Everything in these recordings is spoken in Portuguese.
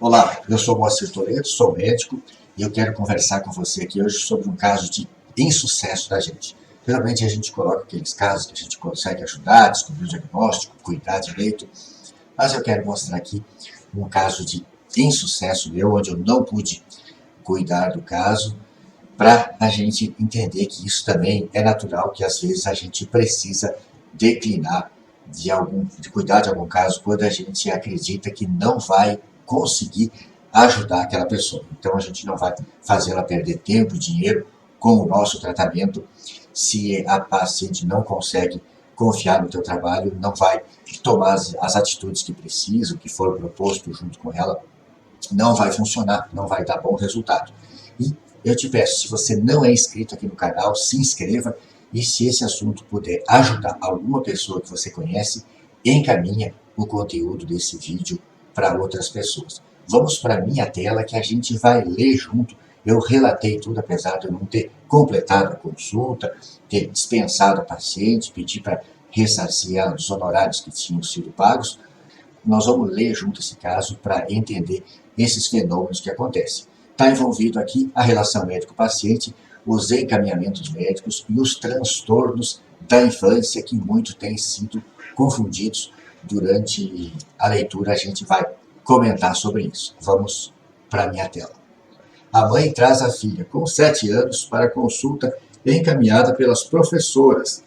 Olá, eu sou Moacir Toledo, sou médico e eu quero conversar com você aqui hoje sobre um caso de insucesso da gente. Geralmente a gente coloca aqueles casos que a gente consegue ajudar, descobrir o diagnóstico, cuidar direito, mas eu quero mostrar aqui um caso de insucesso meu, onde eu não pude cuidar do caso, para a gente entender que isso também é natural, que às vezes a gente precisa declinar de cuidar de algum caso quando a gente acredita que não vai conseguir ajudar aquela pessoa. Então a gente não vai fazer ela perder tempo e dinheiro com o nosso tratamento se a paciente não consegue confiar no teu trabalho, não vai tomar as atitudes que precisa, o que for proposto junto com ela, não vai funcionar, não vai dar bom resultado. E eu te peço, se você não é inscrito aqui no canal, se inscreva e se esse assunto puder ajudar alguma pessoa que você conhece, encaminha o conteúdo desse vídeo para outras pessoas. Vamos para a minha tela que a gente vai ler junto. Eu relatei tudo, apesar de eu não ter completado a consulta, ter dispensado a paciente, pedir para ressarcir ela dos honorários que tinham sido pagos. Nós vamos ler junto esse caso para entender esses fenômenos que acontecem. Está envolvido aqui a relação médico-paciente, os encaminhamentos médicos e os transtornos da infância que muito têm sido confundidos. Durante a leitura a gente vai comentar sobre isso. Vamos para a minha tela. A mãe traz a filha com 7 anos para consulta encaminhada pelas professoras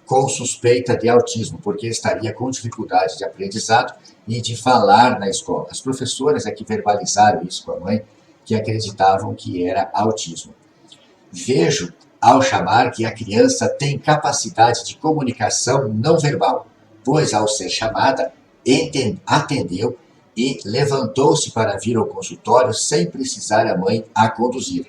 com suspeita de autismo, porque estaria com dificuldade de aprendizado e de falar na escola. As professoras é que verbalizaram isso com a mãe, que acreditavam que era autismo. Vejo, ao chamar, que a criança tem capacidade de comunicação não verbal, pois, ao ser chamada, atendeu e levantou-se para vir ao consultório sem precisar a mãe a conduzir.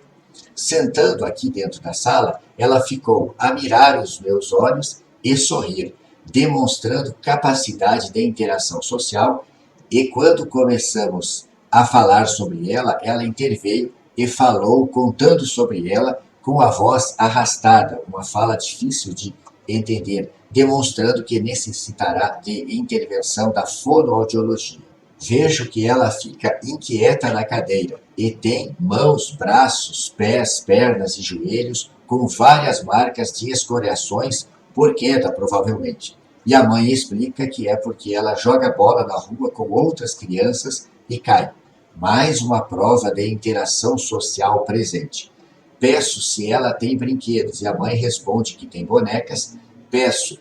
Sentando aqui dentro da sala, ela ficou a mirar os meus olhos e sorrir, demonstrando capacidade de interação social, e quando começamos a falar sobre ela, ela interveio e falou contando sobre ela com a voz arrastada, uma fala difícil de entender, demonstrando que necessitará de intervenção da fonoaudiologia. Vejo que ela fica inquieta na cadeira e tem mãos, braços, pés, pernas e joelhos com várias marcas de escoriações por queda, provavelmente. E a mãe explica que é porque ela joga bola na rua com outras crianças e cai. Mais uma prova de interação social presente. Peço se ela tem brinquedos e a mãe responde que tem bonecas. Peço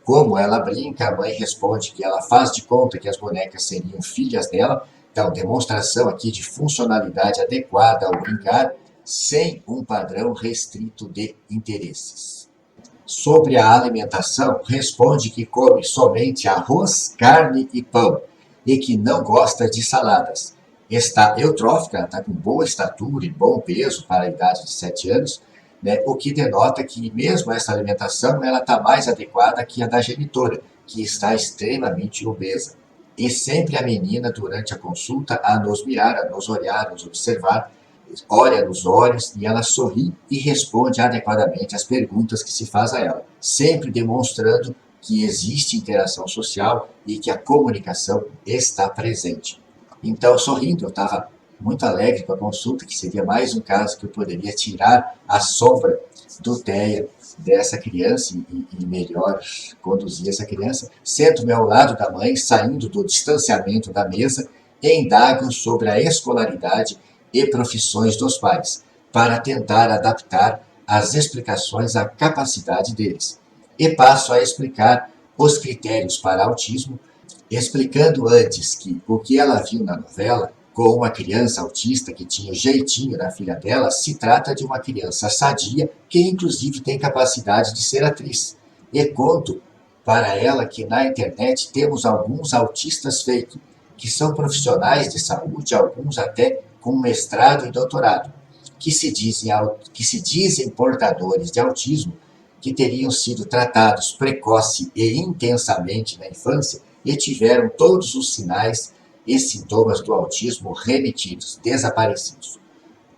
como ela brinca, a mãe responde que ela faz de conta que as bonecas seriam filhas dela. Então, demonstração aqui de funcionalidade adequada ao brincar, sem um padrão restrito de interesses. Sobre a alimentação, responde que come somente arroz, carne e pão, e que não gosta de saladas. Está eutrófica, está com boa estatura e bom peso para a idade de 7 anos, né, o que denota que mesmo essa alimentação ela está mais adequada que a da genitora, que está extremamente obesa. E sempre a menina, durante a consulta, a nos mirar, a nos olhar, a nos observar, olha nos olhos e ela sorri e responde adequadamente às perguntas que se faz a ela, sempre demonstrando que existe interação social e que a comunicação está presente. Então, sorrindo, eu estava muito alegre com a consulta, que seria mais um caso que eu poderia tirar a sombra do TEA dessa criança e melhor conduzir essa criança. Sento-me ao lado da mãe, saindo do distanciamento da mesa, e indago sobre a escolaridade e profissões dos pais, para tentar adaptar as explicações à capacidade deles. E passo a explicar os critérios para autismo, explicando antes que o que ela viu na novela, com uma criança autista que tinha o jeitinho da filha dela, se trata de uma criança sadia, que inclusive tem capacidade de ser atriz. E conto para ela que na internet temos alguns autistas fake, que são profissionais de saúde, alguns até com mestrado e doutorado, que se dizem portadores de autismo, que teriam sido tratados precoce e intensamente na infância e tiveram todos os sinais e sintomas do autismo remitidos, desaparecidos.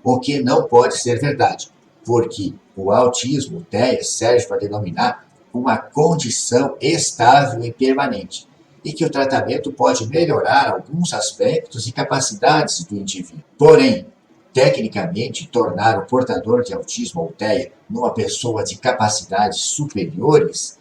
O que não pode ser verdade, porque o autismo, o TEA, serve para denominar uma condição estável e permanente, e que o tratamento pode melhorar alguns aspectos e capacidades do indivíduo. Porém, tecnicamente, tornar o portador de autismo ou TEA numa pessoa de capacidades superiores,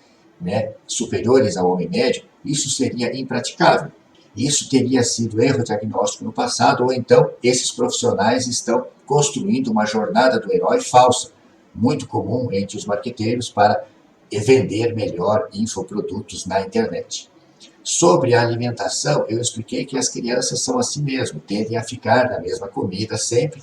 superiores ao homem médio, isso seria impraticável. Isso teria sido erro diagnóstico no passado, ou então esses profissionais estão construindo uma jornada do herói falsa, muito comum entre os marqueteiros para vender melhor infoprodutos na internet. Sobre a alimentação, eu expliquei que as crianças são assim mesmo, tendem a ficar na mesma comida sempre,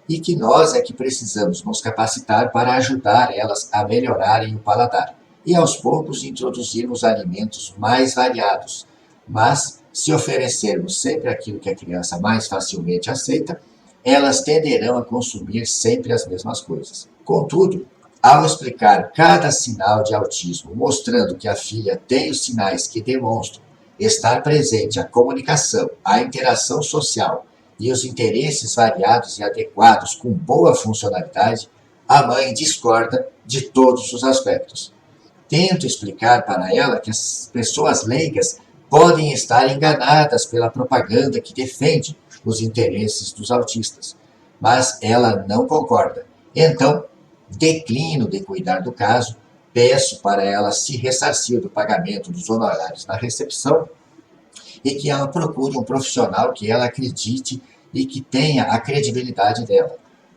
e que nós é que precisamos nos capacitar para ajudar elas a melhorarem o paladar. E aos poucos introduzirmos alimentos mais variados. Mas, se oferecermos sempre aquilo que a criança mais facilmente aceita, elas tenderão a consumir sempre as mesmas coisas. Contudo, ao explicar cada sinal de autismo, mostrando que a filha tem os sinais que demonstram estar presente a comunicação, a interação social e os interesses variados e adequados com boa funcionalidade, a mãe discorda de todos os aspectos. Tento explicar para ela que as pessoas leigas podem estar enganadas pela propaganda que defende os interesses dos autistas, mas ela não concorda. Então, declino de cuidar do caso, peço para ela se ressarcir do pagamento dos honorários na recepção e que ela procure um profissional que ela acredite e que tenha a credibilidade dela,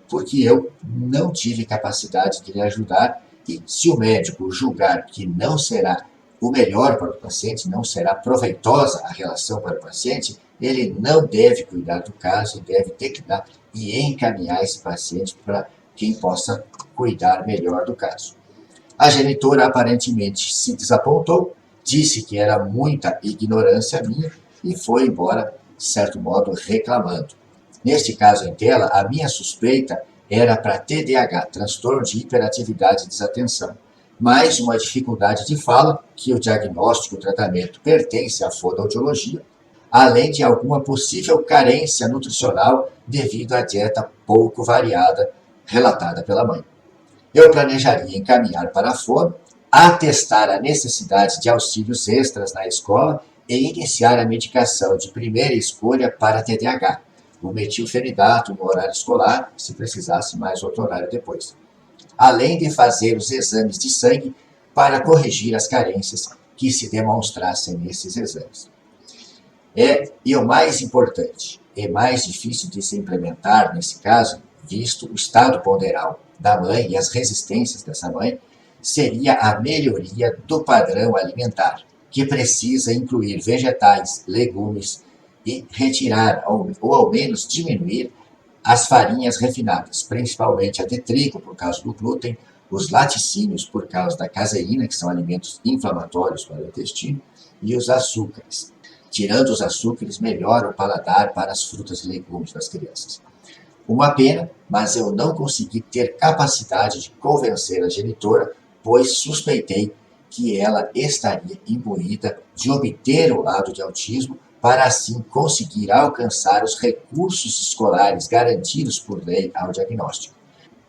porque eu não tive capacidade de lhe ajudar e se o médico julgar que não será o melhor para o paciente, não será proveitosa a relação para o paciente, ele não deve cuidar do caso e deve declinar e encaminhar esse paciente para quem possa cuidar melhor do caso. A genitora aparentemente se desapontou, disse que era muita ignorância minha e foi embora, de certo modo, reclamando. Neste caso em tela, a minha suspeita era para TDAH, transtorno de hiperatividade e desatenção, mais uma dificuldade de fala, que o diagnóstico e o tratamento pertence à fonoaudiologia, além de alguma possível carência nutricional devido à dieta pouco variada relatada pela mãe. Eu planejaria encaminhar para a fono, atestar a necessidade de auxílios extras na escola e iniciar a medicação de primeira escolha para TDAH, o metilfenidato no horário escolar, se precisasse mais outro horário depois. Além de fazer os exames de sangue para corrigir as carências que se demonstrassem nesses exames. E o mais importante, é mais difícil de se implementar nesse caso, visto o estado ponderal da mãe e as resistências dessa mãe, seria a melhoria do padrão alimentar, que precisa incluir vegetais, legumes e retirar ou ao menos diminuir as farinhas refinadas, principalmente a de trigo por causa do glúten, os laticínios por causa da caseína, que são alimentos inflamatórios para o intestino, e os açúcares. Tirando os açúcares, melhora o paladar para as frutas e legumes das crianças. Uma pena, mas eu não consegui ter capacidade de convencer a genitora, pois suspeitei que ela estaria imbuída de obter o lado de autismo para assim conseguir alcançar os recursos escolares garantidos por lei ao diagnóstico.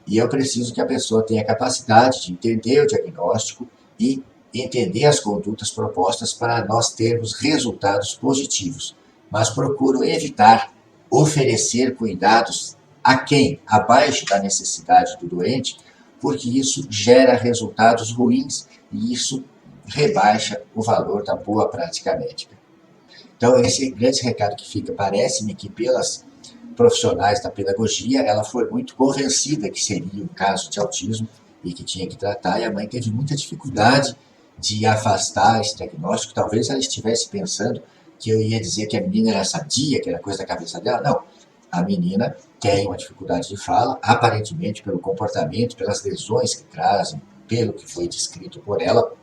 E eu preciso que a pessoa tenha capacidade de entender o diagnóstico e entender as condutas propostas para nós termos resultados positivos, mas procuro evitar oferecer cuidados abaixo da necessidade do doente, porque isso gera resultados ruins e isso rebaixa o valor da boa prática médica. Então, esse grande recado que fica, parece-me que pelas profissionais da pedagogia, ela foi muito convencida que seria um caso de autismo e que tinha que tratar, e a mãe teve muita dificuldade de afastar esse diagnóstico. Talvez ela estivesse pensando que eu ia dizer que a menina era sadia, que era coisa da cabeça dela. Não, a menina tem uma dificuldade de fala, aparentemente pelo comportamento, pelas lesões que trazem, pelo que foi descrito por ela.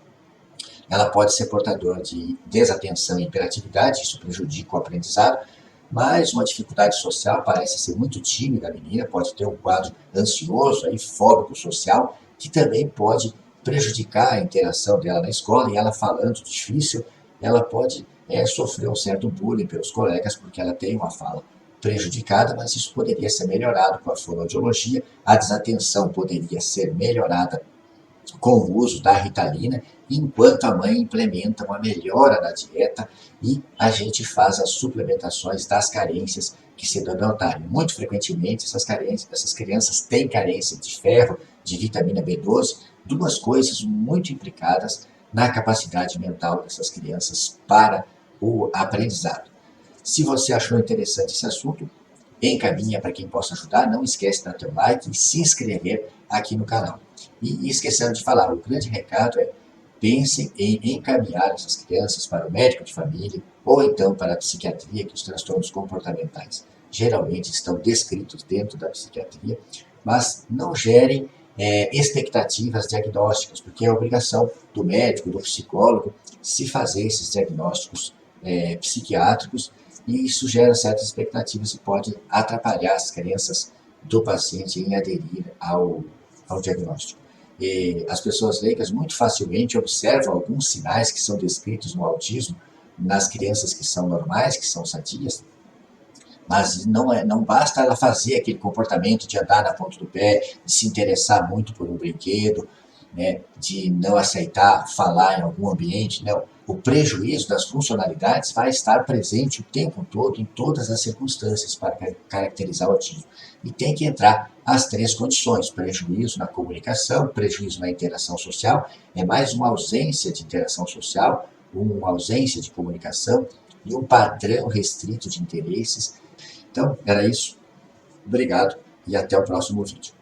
Ela pode ser portadora de desatenção e hiperatividade, isso prejudica o aprendizado, mas uma dificuldade social, parece ser muito tímida a menina, pode ter um quadro ansioso, fóbico social, que também pode prejudicar a interação dela na escola, e ela falando difícil, ela pode sofrer um certo bullying pelos colegas, porque ela tem uma fala prejudicada, mas isso poderia ser melhorado com a fonoaudiologia, a desatenção poderia ser melhorada com o uso da Ritalina, enquanto a mãe implementa uma melhora na dieta e a gente faz as suplementações das carências que se notarem. Muito frequentemente essas crianças têm carência de ferro, de vitamina B12, duas coisas muito implicadas na capacidade mental dessas crianças para o aprendizado. Se você achou interessante esse assunto, encaminha para quem possa ajudar, não esquece de dar teu like e se inscrever aqui no canal. E esquecendo de falar, o grande recado é: pensem em encaminhar essas crianças para o médico de família ou então para a psiquiatria, que os transtornos comportamentais geralmente estão descritos dentro da psiquiatria, mas não gerem expectativas diagnósticas, porque é a obrigação do médico, do psicólogo, se fazer esses diagnósticos psiquiátricos, e isso gera certas expectativas e pode atrapalhar as crenças do paciente em aderir ao diagnóstico. E as pessoas leigas muito facilmente observam alguns sinais que são descritos no autismo nas crianças que são normais, que são sadias, mas não basta ela fazer aquele comportamento de andar na ponta do pé, de se interessar muito por um brinquedo, né, de não aceitar falar em algum ambiente, não. O prejuízo das funcionalidades vai estar presente o tempo todo, em todas as circunstâncias, para caracterizar o autismo. E tem que entrar as três condições: prejuízo na comunicação, prejuízo na interação social, é mais uma ausência de interação social, uma ausência de comunicação e um padrão restrito de interesses. Então, era isso. Obrigado e até o próximo vídeo.